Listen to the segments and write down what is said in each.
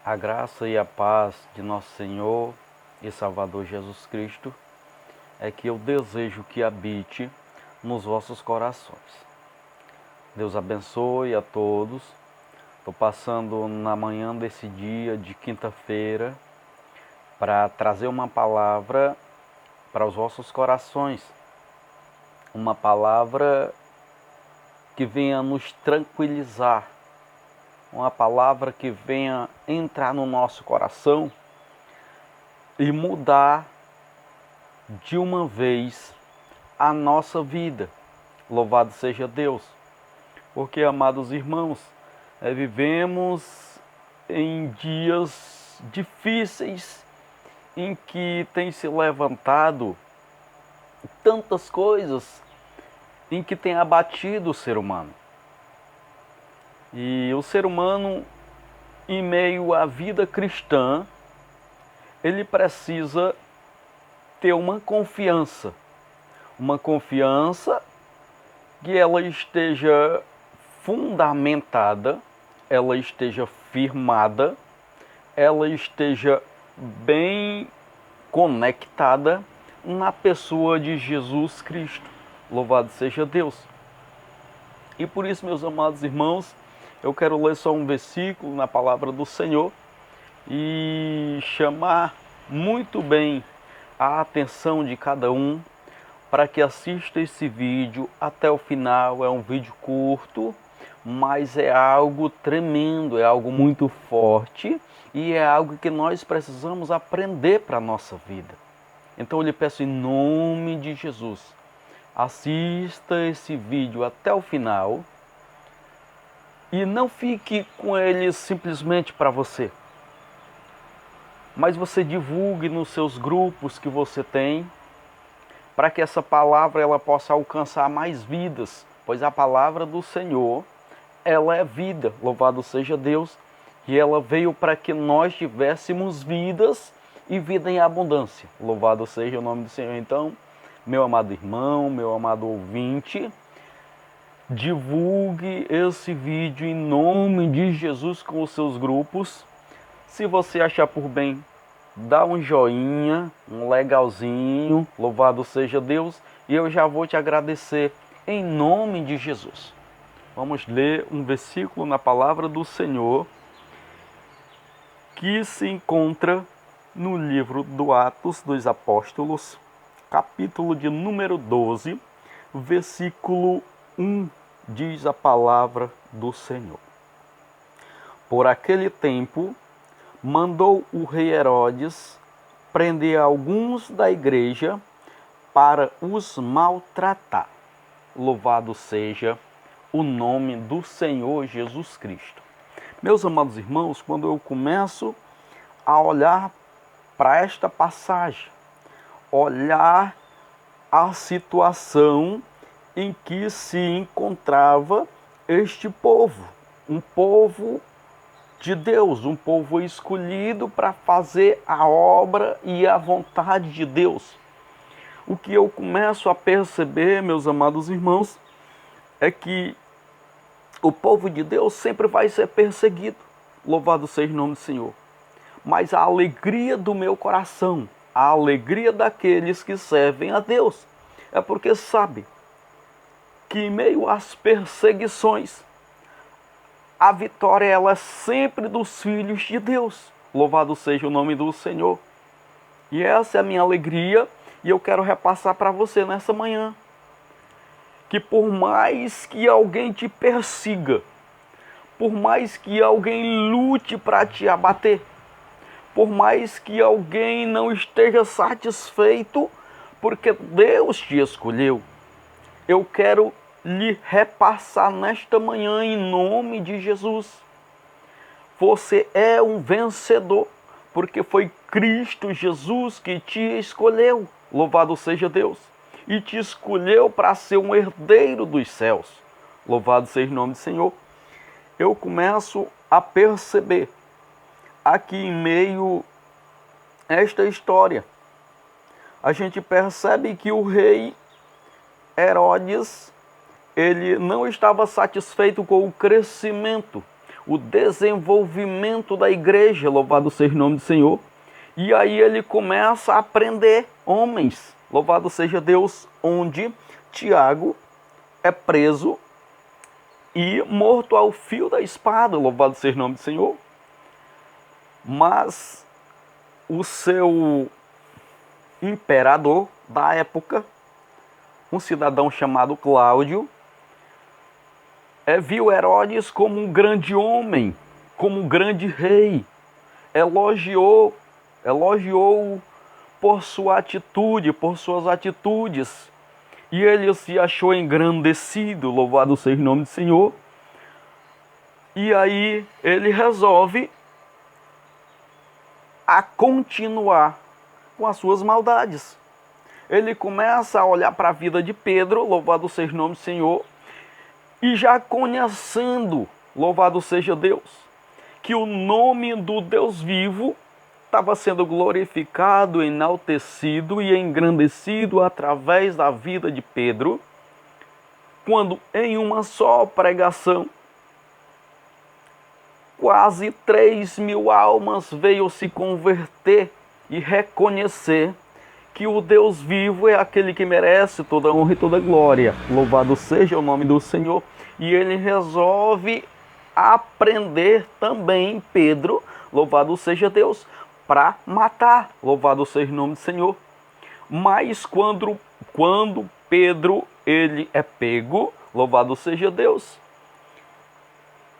A graça e a paz de nosso Senhor e Salvador Jesus Cristo é que eu desejo que habite nos vossos corações. Deus abençoe a todos. Estou passando na manhã desse dia de quinta-feira para trazer uma palavra para os vossos corações. Uma palavra que venha nos tranquilizar. Uma palavra que venha entrar no nosso coração e mudar de uma vez a nossa vida. Louvado seja Deus. Porque, amados irmãos, vivemos em dias difíceis em que tem se levantado tantas coisas em que tem abatido o ser humano. E o ser humano, em meio à vida cristã, ele precisa ter uma confiança que ela esteja fundamentada, ela esteja firmada, ela esteja bem conectada na pessoa de Jesus Cristo. Louvado seja Deus. E por isso, meus amados irmãos, eu quero ler só um versículo na palavra do Senhor e chamar muito bem a atenção de cada um para que assista esse vídeo até o final. É um vídeo curto, mas é algo tremendo, é algo muito forte e é algo que nós precisamos aprender para a nossa vida. Então eu lhe peço em nome de Jesus, assista esse vídeo até o final e não fique com ele simplesmente para você, mas você divulgue nos seus grupos que você tem, para que essa palavra ela possa alcançar mais vidas, pois a palavra do Senhor, ela é vida, louvado seja Deus, e ela veio para que nós tivéssemos vidas e vida em abundância, louvado seja o nome do Senhor. Então, meu amado irmão, meu amado ouvinte, divulgue esse vídeo em nome de Jesus com os seus grupos. Se você achar por bem, dá um joinha, um legalzinho, louvado seja Deus, e eu já vou te agradecer em nome de Jesus. Vamos ler um versículo na palavra do Senhor que se encontra no livro do Atos dos Apóstolos, capítulo de número 12, versículo 1, diz a palavra do Senhor. Por aquele tempo, mandou o rei Herodes prender alguns da igreja para os maltratar. Louvado seja o nome do Senhor Jesus Cristo. Meus amados irmãos, quando eu começo a olhar para esta passagem, olhar a situação em que se encontrava este povo, um povo de Deus, um povo escolhido para fazer a obra e a vontade de Deus. O que eu começo a perceber, meus amados irmãos, é que o povo de Deus sempre vai ser perseguido, louvado seja o nome do Senhor. Mas a alegria do meu coração, a alegria daqueles que servem a Deus, é porque sabe que em meio às perseguições, a vitória ela é sempre dos filhos de Deus. Louvado seja o nome do Senhor. E essa é a minha alegria e eu quero repassar para você nessa manhã. Que por mais que alguém te persiga, por mais que alguém lute para te abater, por mais que alguém não esteja satisfeito porque Deus te escolheu, eu quero lhe repassar nesta manhã em nome de Jesus. Você é um vencedor, porque foi Cristo Jesus que te escolheu, louvado seja Deus, e te escolheu para ser um herdeiro dos céus, louvado seja o nome do Senhor. Eu começo a perceber aqui em meio a esta história, a gente percebe que o rei Herodes, ele não estava satisfeito com o crescimento, o desenvolvimento da igreja, louvado seja o nome do Senhor. E aí ele começa a prender homens, louvado seja Deus, onde Tiago é preso e morto ao fio da espada, louvado seja o nome do Senhor. Mas o seu imperador da época, um cidadão chamado Cláudio, viu Herodes como um grande homem, como um grande rei, elogiou por sua atitude, por suas atitudes, e ele se achou engrandecido, louvado seja o nome do Senhor. E aí ele resolve a continuar com as suas maldades. Ele começa a olhar para a vida de Pedro, louvado seja o nome do Senhor, e já conhecendo, louvado seja Deus, que o nome do Deus vivo estava sendo glorificado, enaltecido e engrandecido através da vida de Pedro, quando em uma só pregação, quase 3.000 almas veio se converter e reconhecer que o Deus vivo é aquele que merece toda honra e toda glória. Louvado seja o nome do Senhor. E ele resolve aprender também Pedro, louvado seja Deus, para matar. Louvado seja o nome do Senhor. Mas quando Pedro ele é pego, louvado seja Deus,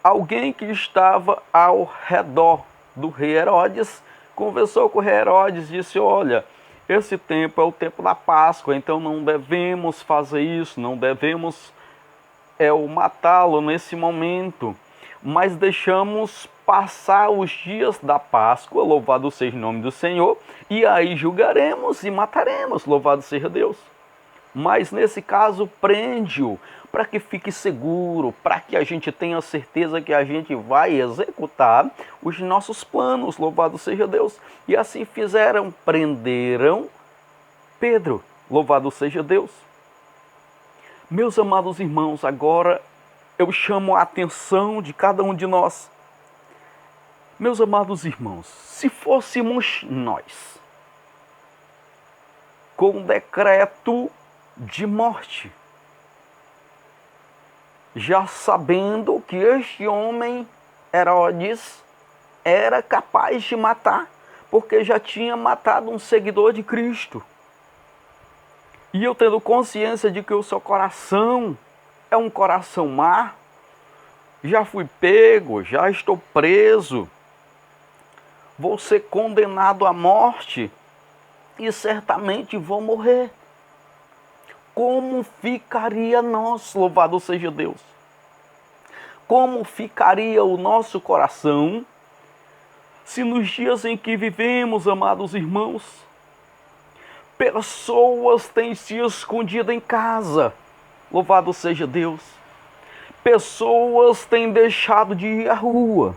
alguém que estava ao redor do rei Herodes conversou com o rei Herodes e disse: olha, esse tempo é o tempo da Páscoa, então não devemos fazer isso, não devemos matá-lo nesse momento, mas deixamos passar os dias da Páscoa, louvado seja o nome do Senhor, e aí julgaremos e mataremos, louvado seja Deus. Mas nesse caso, prende-o para que fique seguro, para que a gente tenha certeza que a gente vai executar os nossos planos, louvado seja Deus. E assim fizeram, prenderam Pedro, louvado seja Deus. Meus amados irmãos, agora eu chamo a atenção de cada um de nós. Meus amados irmãos, se fôssemos nós, com um decreto de morte, já sabendo que este homem, Herodes, era capaz de matar, porque já tinha matado um seguidor de Cristo. E eu tendo consciência de que o seu coração é um coração má, já fui pego, já estou preso, vou ser condenado à morte e certamente vou morrer. Como ficaria nós, louvado seja Deus? Como ficaria o nosso coração se nos dias em que vivemos, amados irmãos, pessoas têm se escondido em casa, louvado seja Deus. Pessoas têm deixado de ir à rua.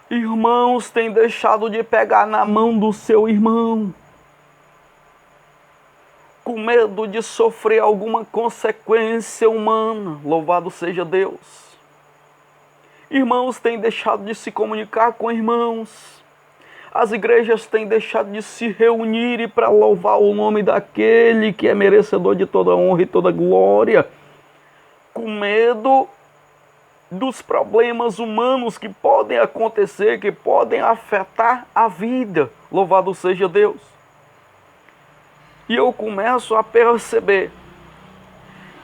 Irmãos têm deixado de pegar na mão do seu irmão, com medo de sofrer alguma consequência humana, louvado seja Deus. Irmãos têm deixado de se comunicar com irmãos. As igrejas têm deixado de se reunir para louvar o nome daquele que é merecedor de toda honra e toda glória, com medo dos problemas humanos que podem acontecer, que podem afetar a vida, louvado seja Deus. E eu começo a perceber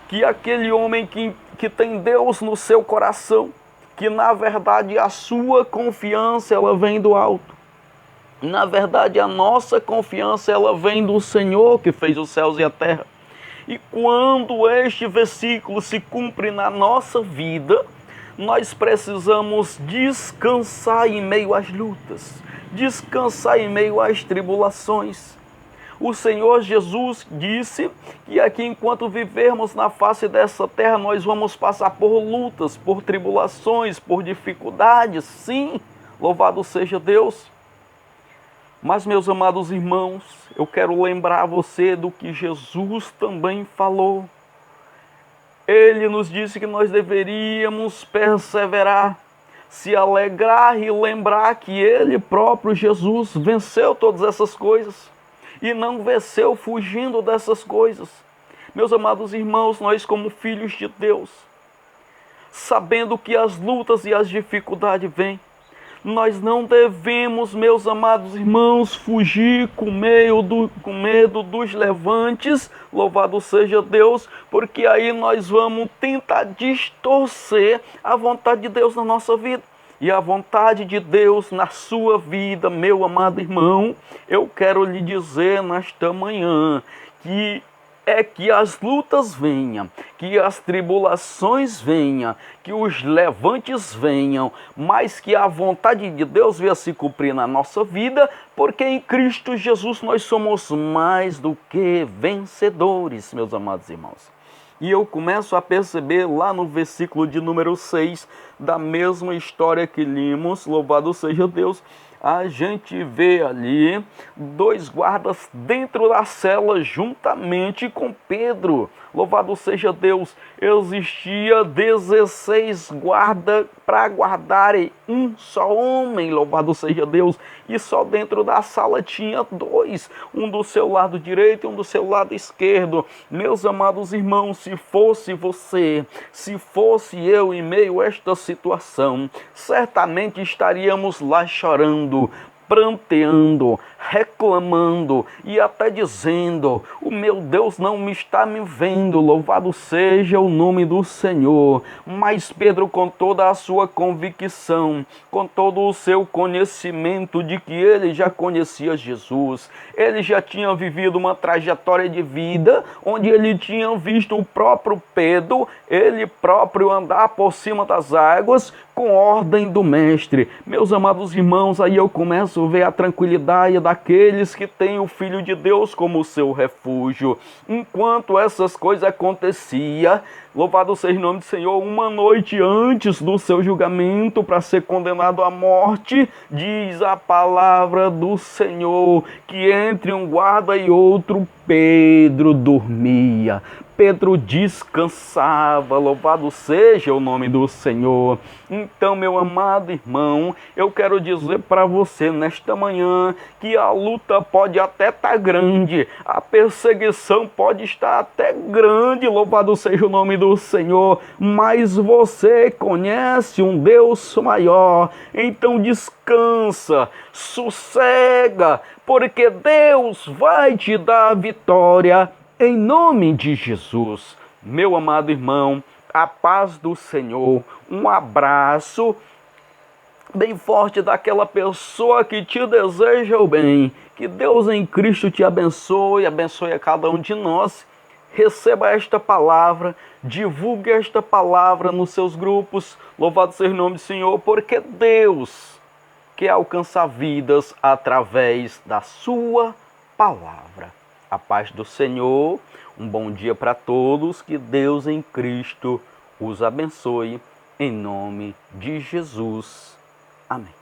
que aquele homem que tem Deus no seu coração, que na verdade a sua confiança ela vem do alto. Na verdade a nossa confiança ela vem do Senhor que fez os céus e a terra. E quando este versículo se cumpre na nossa vida, nós precisamos descansar em meio às lutas, descansar em meio às tribulações. O Senhor Jesus disse que aqui enquanto vivermos na face dessa terra, nós vamos passar por lutas, por tribulações, por dificuldades, sim, louvado seja Deus. Mas, meus amados irmãos, eu quero lembrar você do que Jesus também falou. Ele nos disse que nós deveríamos perseverar, se alegrar e lembrar que Ele próprio, Jesus, venceu todas essas coisas e não venceu fugindo dessas coisas. Meus amados irmãos, nós como filhos de Deus, sabendo que as lutas e as dificuldades vêm, nós não devemos, meus amados irmãos, fugir com medo dos levantes, louvado seja Deus, porque aí nós vamos tentar distorcer a vontade de Deus na nossa vida. E a vontade de Deus na sua vida, meu amado irmão, eu quero lhe dizer nesta manhã que as lutas venham, que as tribulações venham, que os levantes venham, mas que a vontade de Deus venha se cumprir na nossa vida, porque em Cristo Jesus nós somos mais do que vencedores, meus amados irmãos. E eu começo a perceber lá no versículo de número 6, da mesma história que limos, louvado seja Deus, a gente vê ali 2 guardas dentro da cela juntamente com Pedro. Louvado seja Deus, existia 16 guardas para guardarem um só homem, louvado seja Deus, e só dentro da sala tinha 2, um do seu lado direito e um do seu lado esquerdo. Meus amados irmãos, se fosse você, se fosse eu em meio a esta situação, certamente estaríamos lá chorando, pranteando, reclamando e até dizendo: o meu Deus não me está me vendo, louvado seja o nome do Senhor. Mas Pedro, com toda a sua convicção, com todo o seu conhecimento de que ele já conhecia Jesus, ele já tinha vivido uma trajetória de vida onde ele tinha visto o próprio Pedro, ele próprio andar por cima das águas com ordem do mestre. Meus amados irmãos, aí eu começo a ver a tranquilidade daqueles que têm o Filho de Deus como seu refúgio. Enquanto essas coisas aconteciam, louvado seja o nome do Senhor, uma noite antes do seu julgamento para ser condenado à morte, diz a palavra do Senhor que entre um guarda e outro Pedro dormia. Pedro descansava, louvado seja o nome do Senhor. Então, meu amado irmão, eu quero dizer para você nesta manhã que a luta pode até estar grande, a perseguição pode estar até grande, louvado seja o nome do Senhor, mas você conhece um Deus maior, então descansa, sossega, porque Deus vai te dar a vitória em nome de Jesus. Meu amado irmão, a paz do Senhor, um abraço bem forte daquela pessoa que te deseja o bem. Que Deus em Cristo te abençoe, abençoe a cada um de nós. Receba esta palavra, divulgue esta palavra nos seus grupos. Louvado seja o nome do Senhor, porque Deus quer alcançar vidas através da sua palavra. A paz do Senhor, um bom dia para todos, que Deus em Cristo os abençoe, em nome de Jesus. Amém.